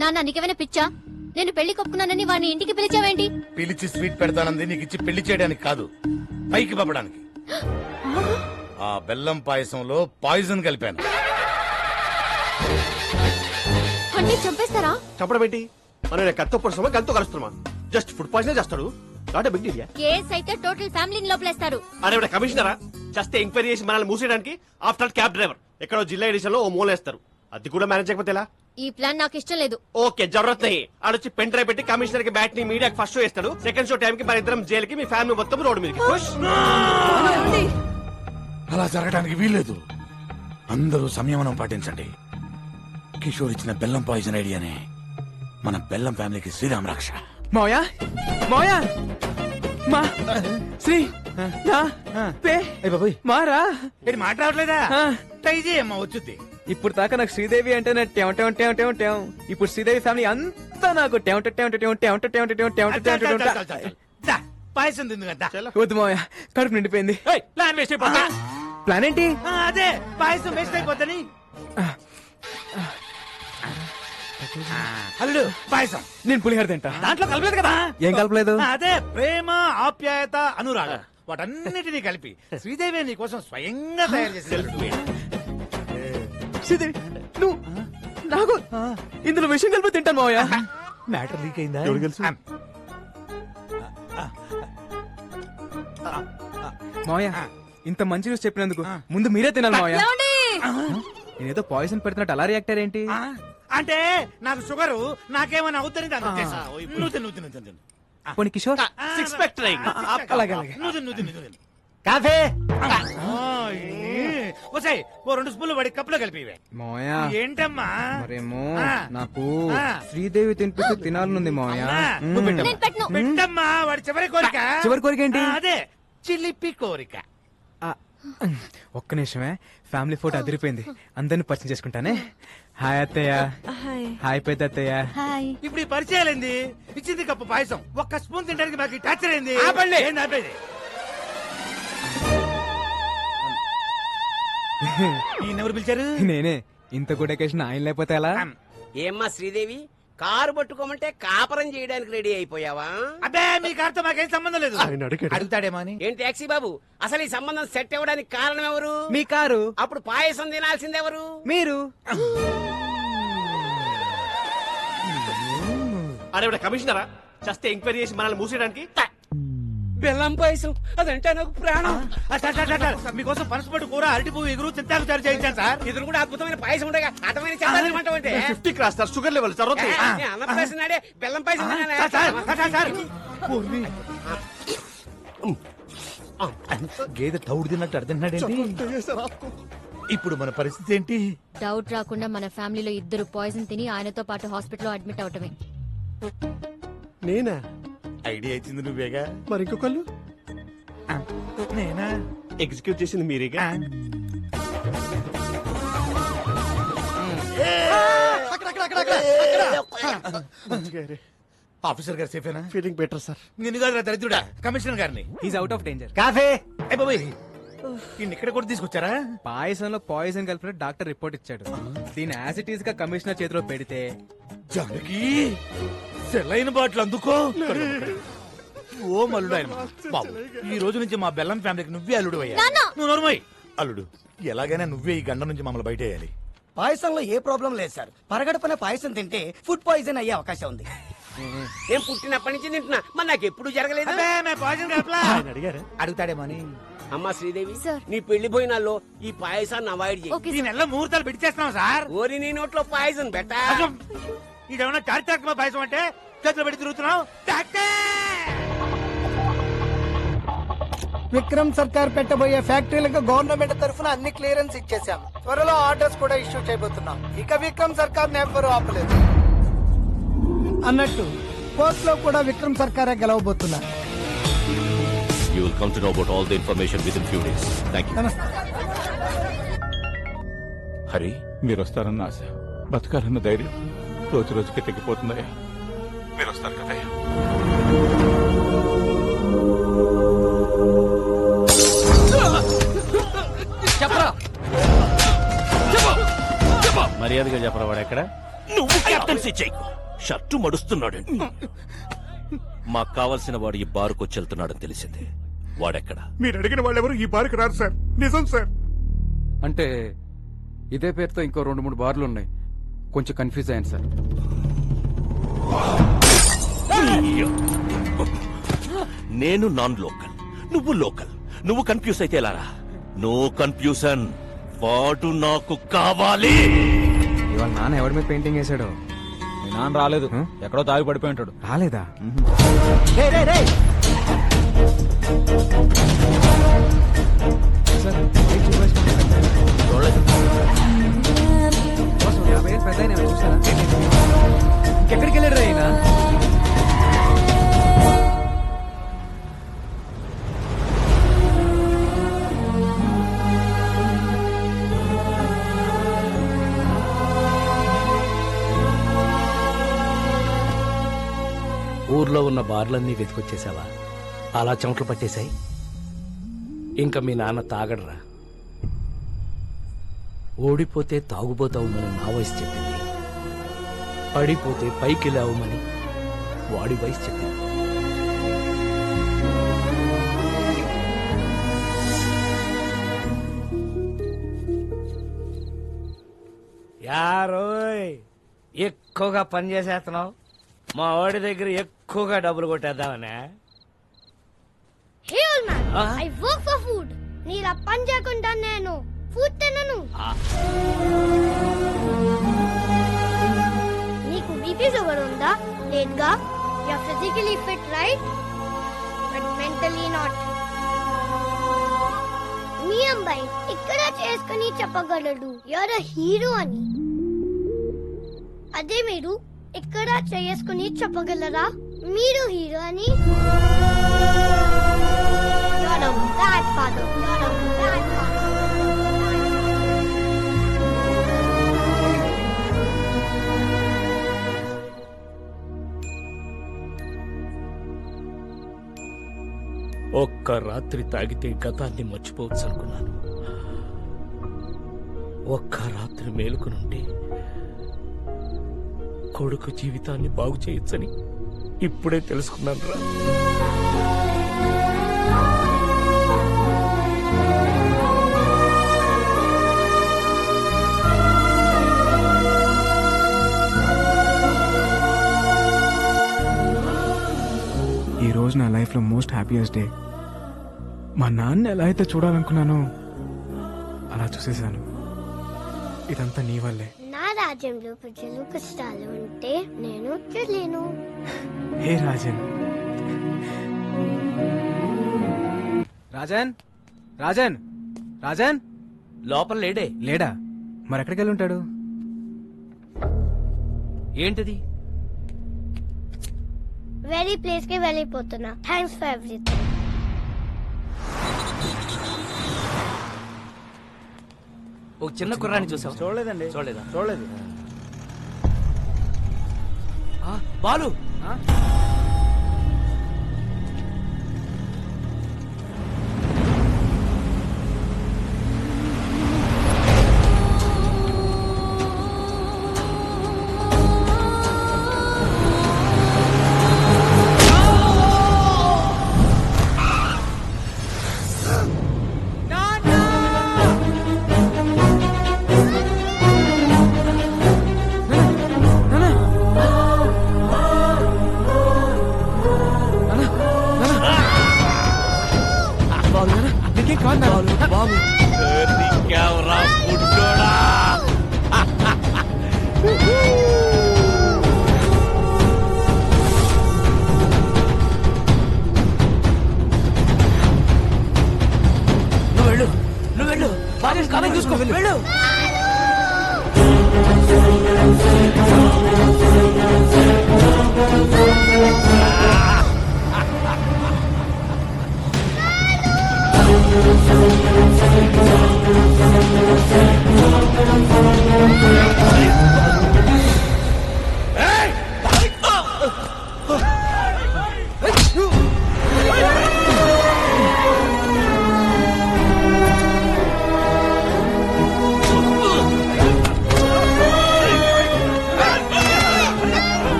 నాన్న నీకేమైనా పిచ్చా? నేను పెళ్లి కొప్పుకున్నానని వాడిని ఇంటికి పిలిచావేంటి? పిలిచి స్వీట్ పెడతానంది నీకు ఇచ్చి పెళ్లి చేయడానికి కాదు, పైకి పంపడానికి. ఆ బెల్లం పాయసంలో పాయిజన్ కలిపాను. అంటే చంపేస్తారా? చంపడం ఏంటి? మనం కత్తో పొడుస్తామా గంతో కలుస్తున్నామా? జస్ట్ ఫుడ్ పాయిజన్ చేస్తాడు. Not big deal. కేస్ అయితే టోటల్ ఫ్యామిలీని లోపలేస్తారు. అరే కమిషనరా, జస్ట్ ఎంక్వైరీ చేసి మనల్ని మూసేయడానికి ఆఫ్టర్ క్యాబ్ డ్రైవర్ ఎక్కడో జిల్లా ఎడిషన్ లో ఓ మూలేస్తారు. అది కూడా మేనేజ్ చేయకపోతే ఎలా? ఈ ప్లాన్ నాకు ఇష్టం లేదు. ఓకే జరూరత్ నహీ. ఆడొచ్చి పెన్ డ్రైవ్ పెట్టి కమిషనర్ కి బ్యాట్ ని మీడియాకి ఫస్ట్ షో ఇస్తాడు. సెకండ్ షో టైం కి మన ఇద్దరం జైలుకి, మీ ఫ్యామిలీ మొత్తం రోడ్డు మీదకి. అలా జరగడానికి వీల్లేదు. అందరూ సంయమనం పాటించండి. కిషోర్ ఇచ్చిన బెల్లం పాయిజన్ ఐడియానే మన బెల్లం ఫ్యామిలీకి శ్రీరామ్ రక్ష. మావయ్య మావయ్య మా శ్రీ నా పే మారా ఇది మాట్లాడలేదా? ఆ. ట్రై చేయమ్మా, వచ్చుద్ది. ఇప్పుడు దాకా నాకు శ్రీదేవి అంటే ఇప్పుడు శ్రీదేవి ఫ్యామిలీ అంతా నాకు దా, పాయసం తిందు కదా. వద్దు మావయ్య, కడుపు నిండిపోయింది. ప్లాన్ వేస్ట్ అయిపోతా. ప్లాన్ ఏంటి? అదే పాయసం వేస్ట్ అయిపోతాని. అల్లుడు పాయసం నేను పులిహోర తింటా. దాంట్లో కలపలేదు కదా. ఏం కలపలేదు? అదే ప్రేమ, ఆప్యాయత, అనురాగం వాటన్నిటినీ కలిపి శ్రీదేవి నీ కోసం స్వయంగా తయారు చేసి. శ్రీదేవి నువ్వు నాకు ఇందులో విషయం కలిపి తింటాను మావయ్య. మ్యాటర్ లీక్ అయిందా? మావయ్య ఇంత మంచి న్యూస్ చెప్పినందుకు ముందు మీరే తినాలి మావయ్య. నేనేదో పాయిజన్ పెడుతున్నట్టు అలా రియాక్ట్ అయ్యారేంటి? అంటే నాకు షుగరు, నాకేమైనా అవుతుంది దాని ఉద్దేశం. నువ్వు తిను, నువ్వు తిను. పోనీ కిషోర్ సిక్స్ ప్యాక్ ట్రైంగ్. అలాగే అలాగే. నువ్వు తిను. కాఫీ వసాయి ఓ 2 స్పూన్లు వాడి కప్పులో కలిపివే. మావయ్య ఏంటమ్మా? మరేమో ఆ. నాకు ఆ. శ్రీదేవి తినిపిస్తూ తినాలనుంది మావయ్య. నువ్వు పెట్టు. నేను పెట్టను. పెట్టమ్మా, వాడి చివరి కోరిక. చివరి కోరిక ఏంటి? అదే చిలిపి కోరిక. ఆ, ఒక్క నిమిషమే, ఫ్యామిలీ ఫోటో అదిరిపోయింది, అందరిని పరిచయం చేసుకుంటానే. హాయ్ అత్తయ్య. హాయ్ పెద్ద అత్తయ్య. హాయ్. ఇప్పుడు ఈ పరిచయాలేంది? ఇచ్చింది కప్పు పాయసం, ఒక్క స్పూన్ తినడానికి మాకు టార్చర్ అయింది. ఏంది ఆపేది? ఈయనెవరు పిలిచారు? నేనే. ఇంత గుడ్ అకేషన్ ఆయన లేకపోతే ఎలా? ఏమ్మా శ్రీదేవి, కారు పట్టుకోమంటే కాపరం చేయడానికి రెడీ అయిపోయావా? అబ్బే మీ కారుతో మాకేం సంబంధం లేదు. ఆయన అడిగాడు. అడుగుతాడేమో అని. ఏం టాక్సీ బాబు, అసలు ఈ సంబంధం సెట్ అవ్వడానికి కారణం ఎవరు? మీ కారు. అప్పుడు పాయసం తినాల్సిందెవరు? మీరు. అరే కమిషనరా, జస్ట్ ఎంక్వైరీ చేసి మనల్ని మూసేయడానికి. బెల్లం పాయసం అదంటే నాకు ప్రాణం. మీకోసం పనసపట్టు కూర, అరటి పువ్వు, ఎగురు, చింతాకు చారు చేయించాను సార్. ఇద్దరు కూడా అద్భుతమైన పాయసం ఉండగా అర్థమైన చెప్పాలంటే 50 క్రాస్ సార్, షుగర్ లెవెల్ జరూరత్ నహీ. అన్నప్రాసం నాడే బెల్లం పాయసం తినాలా? గేదె తౌడు తిన్నట్టు అర్థండి. ఇప్పుడు మన పరిస్థితి ఏంటి? డౌట్ రాకుండా మన ఫ్యామిలీలో ఇద్దరు పాయిజన్ తిని ఆయనతో పాటు హాస్పిటల్లో అడ్మిట్ అవటమే. నేనా? ఐడియా ఇచ్చింది నువ్వేగా. మరి ఇంకొకళ్ళు నేనా? ఎగ్జిక్యూట్ చేసింది మీరేగా. ఆఫీసర్ గారు సేఫేనా? Feeling better sir. నిన్ను కాదురా దరిద్రుడా, కమిషనర్ గారిని. Is out of danger. Coffee. ఏ బాబోయ్, ఈయన ఇక్కడ కూడా తీసుకొచ్చారా? పాయసంలో పాయిజన్ కలిపిన డాక్టర్ రిపోర్ట్ ఇచ్చాడు. దీని యాసిటీస్ గా కమిషనర్ చేతిలో పెడితే జానకి సెలైన బాటిల్ అందుకో. ఓ మల్లుడు ఆయన బాబు, ఈ రోజు నుంచి మా బెల్లం ఫ్యామిలీకి నువ్వే అల్లుడు అయ్యా. నువ్వు నోరుమోయ్. అల్లుడు, ఎలాగైనా నువ్వే ఈ గండ నుంచి మమ్మల్ని బయట వేయాలి. పాయసంలో ఏ ప్రాబ్లం లేదు సార్. పరగడపన పాయసం తింటే ఫుడ్ పాయిజన్ అయ్యే అవకాశం ఉంది. నేను పుట్టినప్పటి నుంచి తింటున్నా, మరి నాకు ఎప్పుడు జరగలేదు. అబ్బే, మేము పాయిజన్ కలపలా. అడిగారు. అడుగుతాడేమో అని. అమ్మా శ్రీదేవి, సార్. నీ పెళ్లి భోజనాల్లో ఈ పాయసాన్ని అవాయిడ్ చేయి. ఓకే ఈ నెలలో ముహూర్తాలు పెట్టి చేస్తున్నాం సార్. ఓరి నీ నోట్లో పాయసం బెట్ట. ఇదేమన్నా చారిత్రాత్మక పాయసం అంటే చేతులు పెట్టి తిరుగుతున్నావు? విక్రమ్ సర్కార్ పెట్టబోయే ఫ్యాక్టరీలకు గవర్నమెంట్ తరఫున అన్ని క్లియరెన్స్ ఇచ్చేసాం. త్వరలో ఆర్డర్స్ కూడా ఇష్యూ చేయబోతున్నాం. ఇక విక్రమ్ సర్కార్ ఎవ్వరూ ఆపలేదు. అన్నట్టు కోర్టులో కూడా విక్రమ్ సర్కారే గెలవబోతున్నారు. You will come to know about all the information within few days. Thank you. నమస్తే. హరి, మీరు వస్తారన్న ఆశ, బతకాలన్న ధైర్యం రోజు రోజుకి తగ్గిపోతుందయ్యా. మీరు వస్తారు కదయ్యా. మర్యాదగా చెప్పరా వాడు ఎక్కడ? నువ్వు కెప్టెన్సీ చేయకు. షర్టు మడుస్తున్నాడండి. మాకు కావలసిన వాడు ఈ బారుకొచ్చి వెళ్తున్నాడని తెలిసింది. వాడెక్కడ? మీరు అడిగిన వాళ్ళెవరు ఈ బార్కి రారు సార్. నిజం సార్. అంటే ఇదే పేరుతో ఇంకో 2-3 బార్లు ఉన్నాయి. కొంచెం కన్ఫ్యూజ్ అయ్యాను సార్. నేను నాన్ లోకల్, నువ్వు లోకల్. నువ్వు కన్ఫ్యూజ్ అయితే ఎలారా? No confusion. వాడు నాకు కావాలి. ఇవాళ నాన్న ఎవరి మీద పెయింటింగ్ వేసాడు? మీ నాన్న రాలేదు, ఎక్కడో తాగి పడిపోయి ఉంటాడు. రాలేదా? సార్, ఏం చూపించండి. బాస్, ఒక 50 ఏళ్ళు పెద్ద ఆయన చూసారా? ఇంకెక్కడికి వెళ్ళాడు రా ఈయన? ఊర్లో ఉన్న బార్లన్నీ వెతికొచ్చేసావా? అలా చెమటలు పట్టేశాయి. ఇంకా మీ నాన్న తాగడరా. ఓడిపోతే తాగుబోతావుమని నా వయసు చెప్పింది, పడిపోతే పైకి లేవమని వాడి వయసు చెప్పింది. యారోయ్, ఎక్కువగా పని చేసేస్తున్నావు. మా వాడి దగ్గర ఎక్కువగా డబ్బులు కొట్టేద్దామనే. Hey old man, I work for food. నీలా పని చేయకుండా నేను ఫుడ్ తినను. నీకు బీపీ షుగర్ ఉందా? లేదుగా. You are physically fit, right? But mentally not. మీ అబ్బాయి ఇక్కడ చేసుకుని చెప్పగలడు you're a hero అని. అదే మీరు ఇక్కడ చేసుకుని చెప్పగలరా మీరు హీరో అని? You're a bad father. You're a bad father. ఒక్క రాత్రి తాగితే గతాన్ని మర్చిపోవచ్చు అనుకున్నాను. ఒక్క రాత్రి మేలుకునుంటే కొడుకు జీవితాన్ని బాగు చేయొచ్చని ఇప్పుడే తెలుసుకున్నాను రా. ఈ రోజు నా లైఫ్ లో మోస్ట్ హ్యాపీయెస్ట్ డే. మా నాన్న ఎలా అయితే చూడాలనుకున్నానో అలా చూసేశాను. ఇదంతా నీ వల్లే. నా రాజ్యంలో ప్రజలు కష్టాలు ఉంటే నేను చూడలేను. హే రాజన్. రాజన్, రాజన్, రాజన్ లోపల లేడే. లేడా? మరి ఎక్కడికి వెళ్ళి ఉంటాడు? ఏంటిది? వెరీ ప్లేస్ కి వెళ్ళిపోతున్నా. Thanks for everything. ఒక చిన్న కుర్రాన్ని చూసావు? చూడలేదండి. చూడలేదా? చూడలేదు. బాలు, నువ్వు వెళ్ళు. బాగా చూసుకో. వెళ్ళు.